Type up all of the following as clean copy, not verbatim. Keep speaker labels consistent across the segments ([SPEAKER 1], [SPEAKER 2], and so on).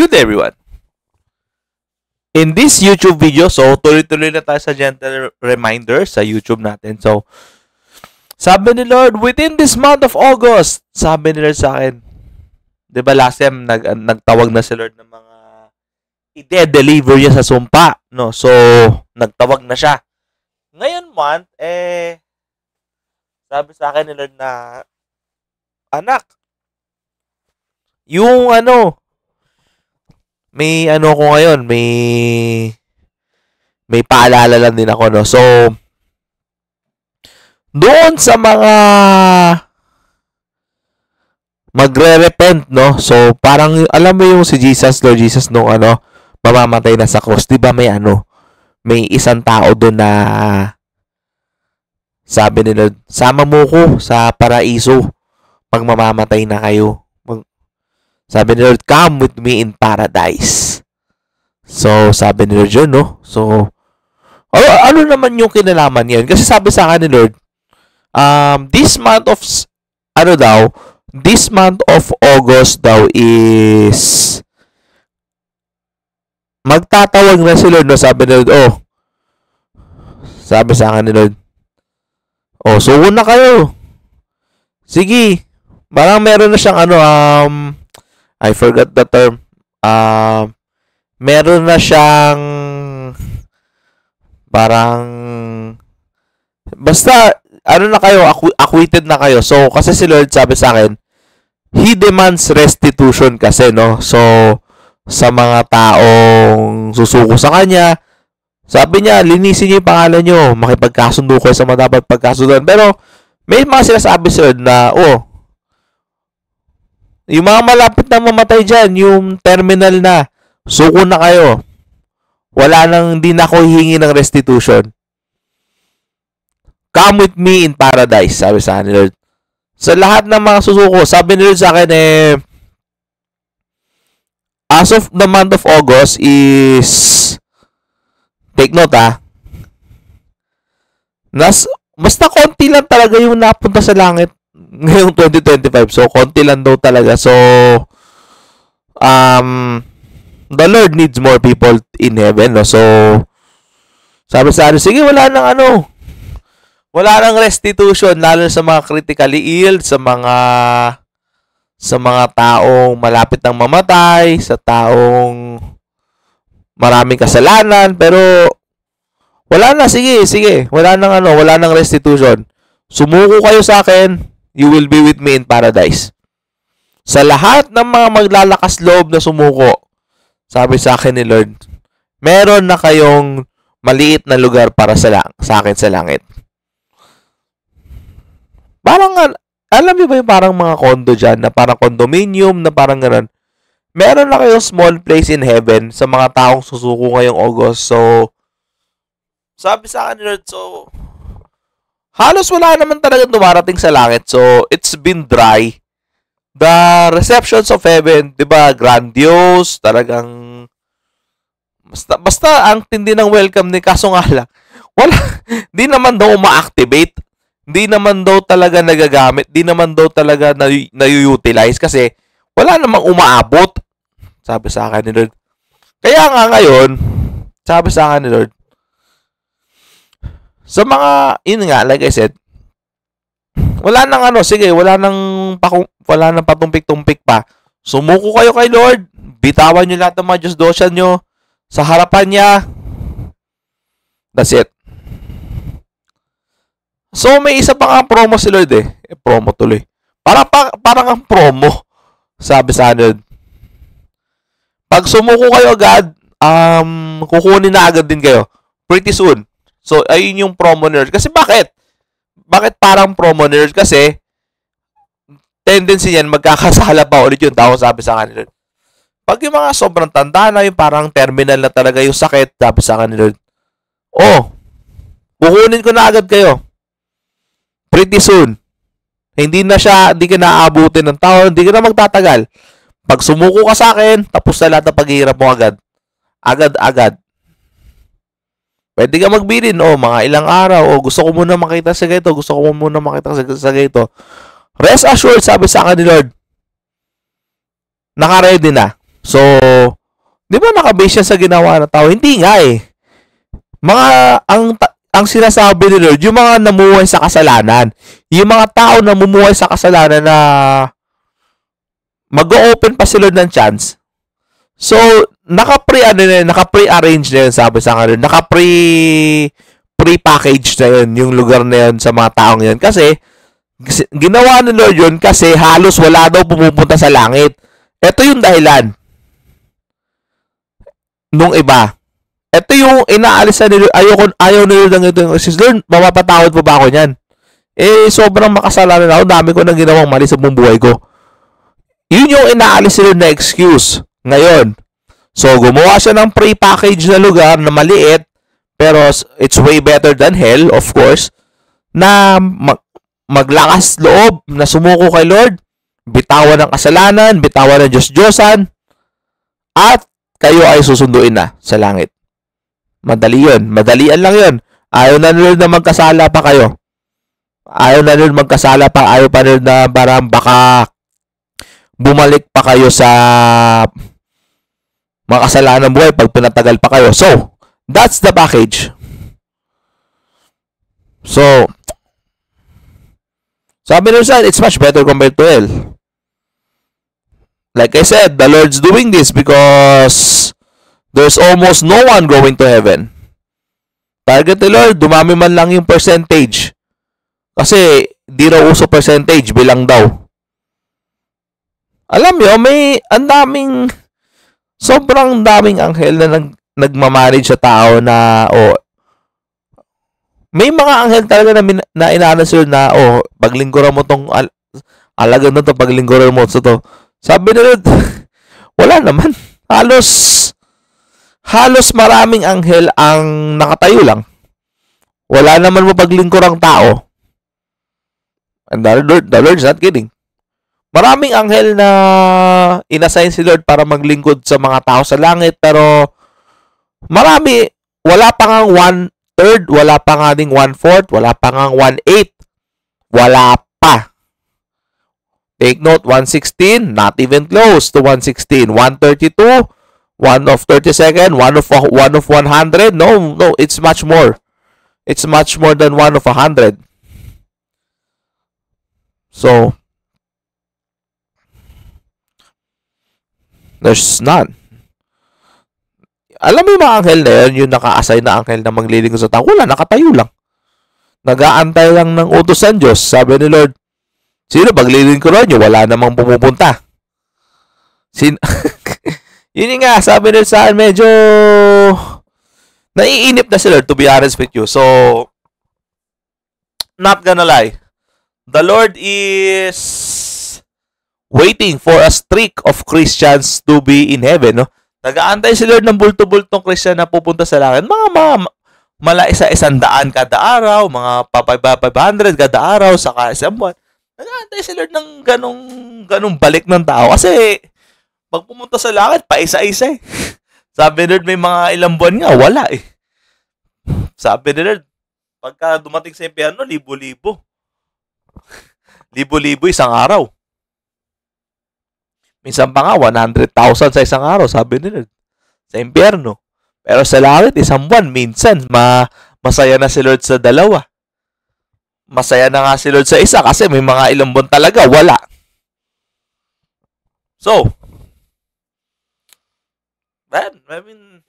[SPEAKER 1] Good everyone. In this YouTube video, so tuloy-tuloy na tayo sa gentle reminder sa YouTube natin. So, sabi ni Lord, within this month of August, sabi ni Lord sa akin, di ba last time nagtawag na si Lord ng mga i-deliver niya sa sumpa, no? So, nagtawag na siya. Ngayon month, sabi sa akin ni Lord na, anak, yung may ko ngayon, may paalala lang din ako, no? So, doon sa mga magre-repent, no? So, parang, alam mo yung si Jesus, Lord Jesus, nung mamamatay na sa cross, di ba may isang tao doon na sabi ni Lord, sama mo ko sa paraiso pag mamamatay na kayo. Sabi ni Lord, come with me in paradise. So, sabi ni Lord yun, no? So, ano naman yung kinalaman yan? Kasi sabi sa akin ni Lord, this month of August daw is magtatawag na si Lord, no? Sabi ni Lord, sabi sa akin ni Lord, suko na kayo. Sige. Parang meron na siyang I forgot the term. Meron na siyang parang basta na kayo, acquitted na kayo. So, kasi si Lord sabi sa akin, He demands restitution kasi, no? So, sa mga taong susuko sa Kanya, sabi niya, linisin niyo yung pangalan niyo, makipagkasundo kayo sa mga dapat pagkasunduan. Pero, may mga sinasabi si Lord na, yung mga malapit na mamatay dyan, yung terminal na, suko na kayo. Hindi na ako hihingi ng restitution. Come with me in paradise, sabi sa akin ni Lord. Sa lahat ng mga susuko, sabi ni Lord sa akin, as of the month of August is, take note basta konti lang talaga yung napunta sa langit ngayong 2025. So, konti lang daw talaga. So, the Lord needs more people in heaven, no? So, sabi sa sige, wala nang restitution, lalo sa mga critically ill, sa mga taong malapit nang mamatay, sa taong maraming kasalanan, pero wala na, sige, wala nang restitution. Sumuko kayo sa akin, you will be with me in paradise. Sa lahat ng mga maglalakas loob na sumuko, sabi sa akin ni Lord, meron na kayong maliit na lugar para sa akin sa langit. Parang, alam niyo ba yung parang mga condo dyan, na parang condominium, na parang gano'n. Meron na kayong small place in heaven sa mga taong susuko ngayong August. So, sabi sa akin ni Lord, so, halos wala naman talagang dumarating sa langit. So, it's been dry. The receptions of heaven, di ba, grandiose, talagang, basta ang tindi ng welcome ni, kaso nga lang, di naman daw ma-activate, di naman daw talaga nagagamit, di naman daw talaga na-utilize, kasi wala namang umaabot, sabi sa akin ni Lord. Kaya nga ngayon, sabi sa akin ni Lord, sa mga, yun nga, like I said, wala nang wala nang patumpik-tumpik pa. Sumuko kayo kay Lord, bitawan nyo lahat ng mga Diyos-dosya nyo sa harapan niya. That's it. So, may isa pa nga promo si Lord promo tuloy. Parang ang promo, sabi sa Lord. Pag sumuko kayo agad, kukunin na agad din kayo. Pretty soon. So, ayun yung promo ni Lord. Kasi bakit? Bakit parang promo ni Lord? Kasi, tendency yan, magkakasala pa ulit yung tao, sabi sa kanila. Pag yung mga sobrang tanda na, yung parang terminal na talaga yung sakit, sabi sa kanila, kukunin ko na agad kayo. Pretty soon. Hindi ka na aabutin ng tao, hindi ka na magtatagal. Pag sumuko ka sa akin, tapos na lahat ng paghihirap mo agad. Agad-agad. Pwede ka magbilin, mga ilang araw, gusto ko muna makita sa ganito, sa ganito. Rest assured, sabi sa akin ni Lord, naka-ready na. So, di ba nakabase siya sa ginawa ng tao? Hindi nga eh. Mga, ang sinasabi ni Lord, yung mga namuhay sa kasalanan. Yung mga tao na mumuhay sa kasalanan na mag-o-open pa si Lord ng chance. So, naka-pre-arrange na yun, sabi sa kanila. Pre-package na yun, yung lugar na yun sa mga taong yun. Kasi, ginawa ni Lord yun kasi halos wala daw pumupunta sa langit. Ito yung dahilan nung iba. Ito yung inaalis na nila. Ayaw nila lang ito. Lord, mapapatawad po ba ako niyan? Sobrang makasalanan ako. Dami ko nang ginawang mali sa buong buhay ko. Yun yung inaalis nila na excuse. Ngayon. So, gumawa siya ng pre-package na lugar na maliit, pero it's way better than hell, of course, na maglakas loob, na sumuko kay Lord, bitawan ng kasalanan, bitawan ng Diyos-Diyosan, at kayo ay susunduin na sa langit. Madali yun. Madalian lang yun. Ayaw na nila na magkasala pa kayo. Ayaw na nila magkasala pa. Ayaw pa nila na parang baka bumalik pa kayo sa makasalanan ng buhay pag pinatagal pa kayo. So, that's the package. So, sabi nila sa it's much better compared to hell. Like I said, the Lord's doing this because there's almost no one going to heaven. Target ni Lord, dumami man lang yung percentage. Kasi, di raw uso percentage, bilang daw. Alam nyo, may sobrang daming anghel na nagmamanage sa tao na, may mga anghel talaga na inaano sila na, paglingkuran mo tong alagan na to, paglingkuran mo to. Sabi nila, wala naman. Halos maraming anghel ang nakatayo lang. Wala naman mo paglingkurang tao. And the Lord's not kidding. Maraming anghel na inassign si Lord para maglingkod sa mga tao sa langit, pero wala pa nga 1/3, wala pa nga ding 1/4, wala pa nga 1/8. Wala pa. Take note, 116, not even close to 116. 132, 1 of 32nd, 1 of 100. No, it's much more. It's much more than 1 of 100. So, there's none. Alam mo yung mga anghel na yun, yung naka-assign na anghel na maglilingkod sa tao, wala, nakatayo lang. Nag-aantay lang ng utos ng Diyos. Sabi ni Lord, sino maglilingkod nyo? Wala namang pumupunta. Yun nga, sabi nila sa akin, medyo naiinip na si Lord, to be honest with you. So, not gonna lie. The Lord is waiting for a streak of Christians to be in heaven, no? Nag-aantay si Lord ng bulto-bultong Christian na pupunta sa langit. Mga mala isa-100 kada araw, mga 500 kada araw, saka isang buwan. Nag-aantay si Lord ng ganong balik ng tao. Kasi, pag pumunta sa langit, pa isa-isa eh. Sabi ni Lord, may mga ilang buwan nga, wala eh. Sabi ni Lord, pagka dumating sa impyerno, libo-libo. Libo-libo isang araw. Minsan pa nga, 100,000 sa isang araw, sabi nila, sa impyerno. Pero sa langit, isang buwan, minsan, masaya na si Lord sa dalawa. Masaya na nga si Lord sa isa kasi may mga ilang buwan talaga, wala. So, man, I mean,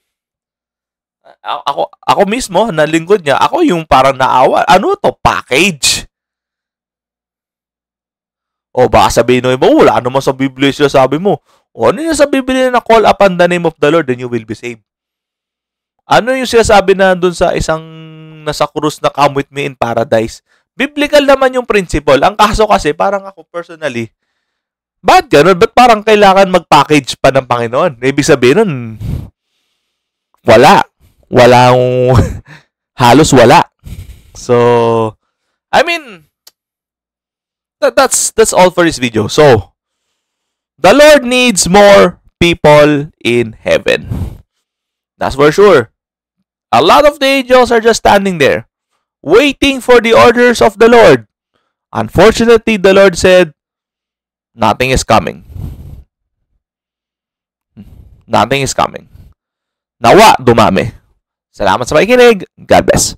[SPEAKER 1] ako mismo, na lingkod niya, ako yung parang naawa. Ano to? Package? O baka sabihin mo, wala naman sa Biblia siya sabi mo. O ano yung sa Biblia na call upon the name of the Lord, then you will be saved? Ano yung sinasabi na dun sa isang nasa krus na come with me in paradise? Biblical naman yung principle. Ang kaso kasi, parang ako personally, ba't ganun? Ba't parang kailangan mag-package pa ng Panginoon? Ibig sabihin nun, wala. Halos wala. So, I mean, that's all for this video. So, the Lord needs more people in heaven. That's for sure. A lot of the angels are just standing there, waiting for the orders of the Lord. Unfortunately, the Lord said, nothing is coming. nothing is coming. Nawa, dumami. Salamat sa pakikinig. God bless.